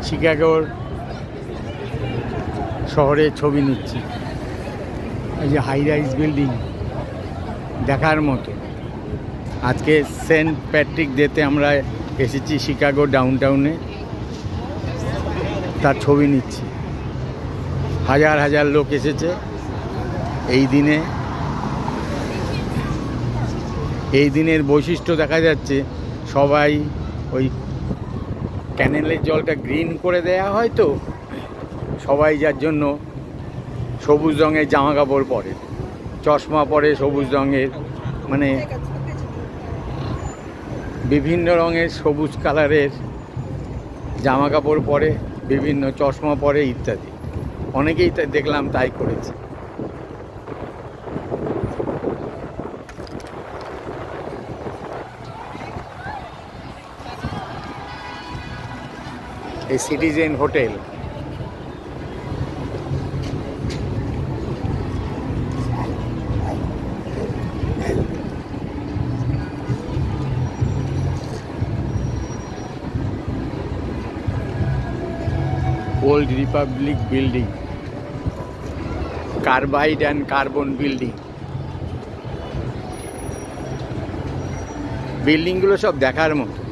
শিকাগোর শহরে ছবি নিচ্ছি। এই যে হাই রাইজ বিল্ডিং দেখার মতো। আজকে সেন্ট প্যাট্রিক ডেতে আমরা এসেছি শিকাগো ডাউনটাউনে, তার ছবি নিচ্ছি। হাজার হাজার লোক এসেছে এই দিনে। এই দিনের বৈশিষ্ট্য দেখা যাচ্ছে, সবাই ওই ক্যানেলের জলটা গ্রিন করে দেয়া হয়, তো সবাই যার জন্য সবুজ রঙের জামা কাপড় পরে, চশমা পরে সবুজ রঙের, মানে বিভিন্ন রঙের সবুজ কালারের জামা কাপড় পরে, বিভিন্ন চশমা পরে ইত্যাদি। অনেকেই দেখলাম তাই করেছে। এই citizen hotel, old republic building, carbide and carbon building. বিল্ডিংগুলো সব দেখার মতো।